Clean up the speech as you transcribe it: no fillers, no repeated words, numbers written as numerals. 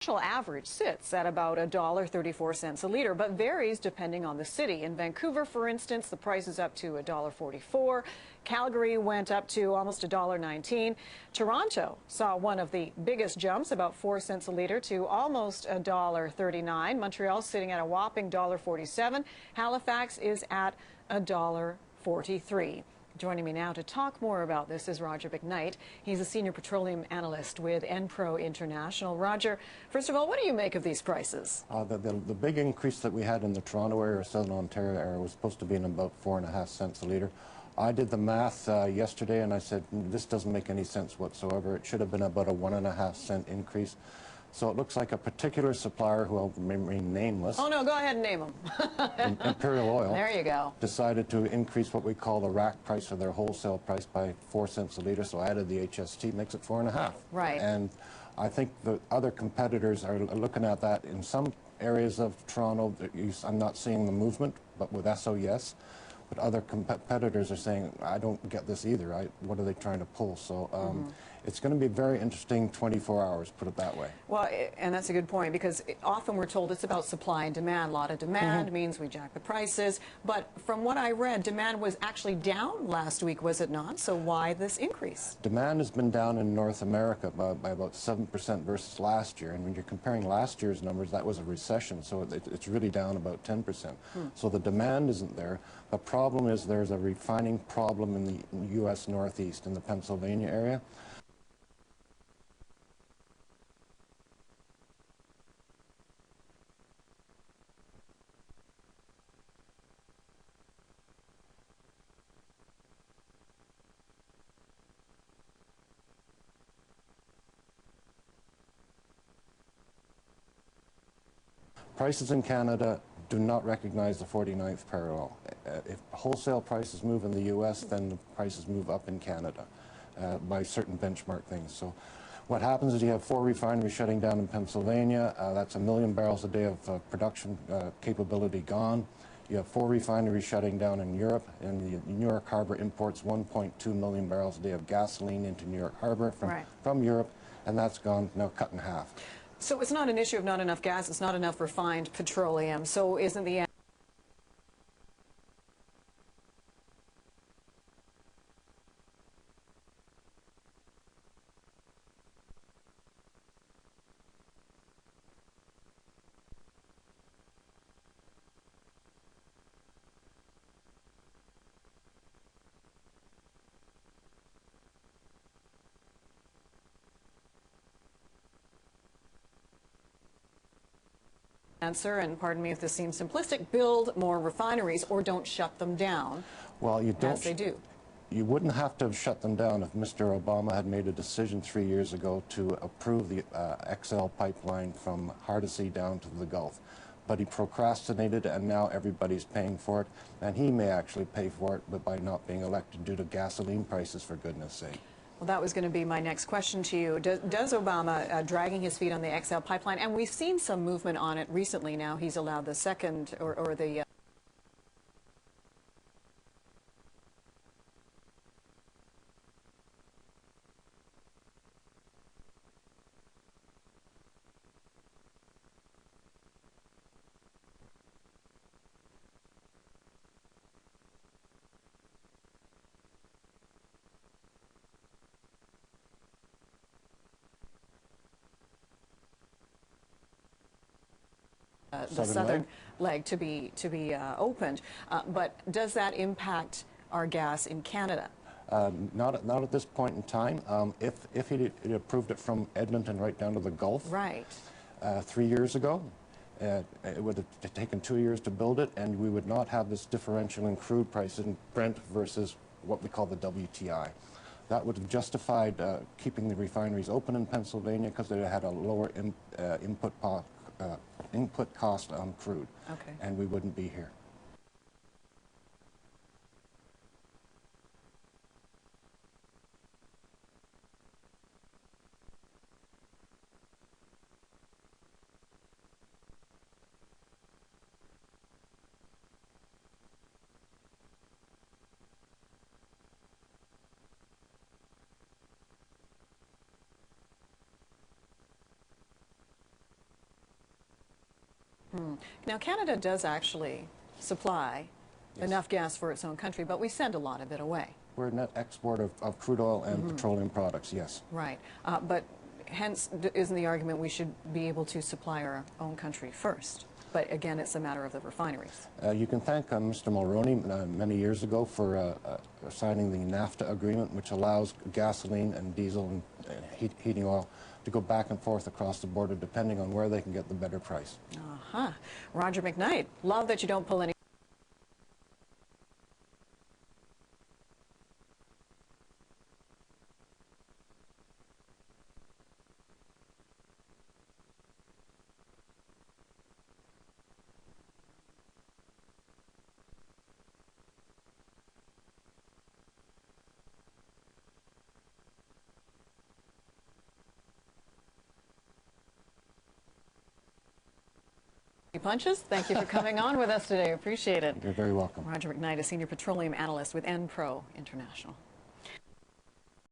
national average sits at about $1.34 a liter, but varies depending on the city. In Vancouver, for instance, the price is up to $1.44. Calgary went up to almost $1.19. Toronto saw one of the biggest jumps, about 4 cents a liter, to almost $1.39. Montreal sitting at a whopping $1.47. Halifax is at $1.43. Joining me now to talk more about this is Roger McKnight. He's a senior petroleum analyst with Enpro International. Roger, first of all, what do you make of these prices? The big increase that we had in the Toronto area or Southern Ontario area was supposed to be in about 4.5 cents a litre. I did the math yesterday and I said, this doesn't make any sense whatsoever. It should have been about a 1.5 cent increase. So it looks like a particular supplier, who will remain nameless. Oh, no, go ahead and name them. Imperial Oil. There you go. Decided to increase what we call the rack price, or their wholesale price, by 4 cents a litre. So added the HST, makes it 4.5. Right. And I think the other competitors are looking at that. In some areas of Toronto, I'm not seeing the movement, but with SOS. But other competitors are saying, I don't get this either. What are they trying to pull? So it's going to be very interesting 24 hours, put it that way. Well, and that's a good point, because often we're told it's about supply and demand. A lot of demand means we jack the prices. But from what I read, demand was actually down last week, was it not? So why this increase? Demand has been down in North America by about 7% versus last year. And when you're comparing last year's numbers, that was a recession. So it's really down about 10%. So the demand isn't there. The problem is there's a refining problem in the U.S. Northeast, in the Pennsylvania area. Prices in Canada do not recognize the 49th parallel. If wholesale prices move in the U.S., then the prices move up in Canada by certain benchmark things. So what happens is you have 4 refineries shutting down in Pennsylvania. That's 1 million barrels a day of production capability gone. You have 4 refineries shutting down in Europe, and the New York Harbor imports 1.2 million barrels a day of gasoline into New York Harbor from Europe, and that's gone, now cut in half. So it's not an issue of not enough gas, it's not enough refined petroleum. So isn't the answer, and pardon me if this seems simplistic, build more refineries or don't shut them down? Well, you don't. As they do. You wouldn't have to have shut them down if Mr. Obama had made a decision 3 years ago to approve the XL pipeline from Hardisty down to the Gulf. But he procrastinated, and now everybody's paying for it. And he may actually pay for it, but by not being elected due to gasoline prices, for goodness sake. Well, that was going to be my next question to you. Does Obama dragging his feet on the XL pipeline, and we've seen some movement on it recently now, he's allowed the second, or the southern leg to be opened. But does that impact our gas in Canada? Not at this point in time. If he approved it from Edmonton right down to the Gulf, 3 years ago, it would have taken 2 years to build it, and we would not have this differential in crude price in Brent versus what we call the WTI. That would have justified keeping the refineries open in Pennsylvania, because they had a lower input cost on crude, and we wouldn't be here. Now, Canada does actually supply enough gas for its own country, but we send a lot of it away. We're a net exporter of crude oil and petroleum products, yes. Right. But hence, isn't the argument we should be able to supply our own country first? But again, it's a matter of the refineries. You can thank Mr. Mulroney many years ago for signing the NAFTA agreement, which allows gasoline and diesel and heating oil to go back and forth across the border depending on where they can get the better price. Roger McKnight, love that you don't pull any punches. Thank you for coming on with us today. Appreciate it. You're very welcome. Roger McKnight, a senior petroleum analyst with Enpro International.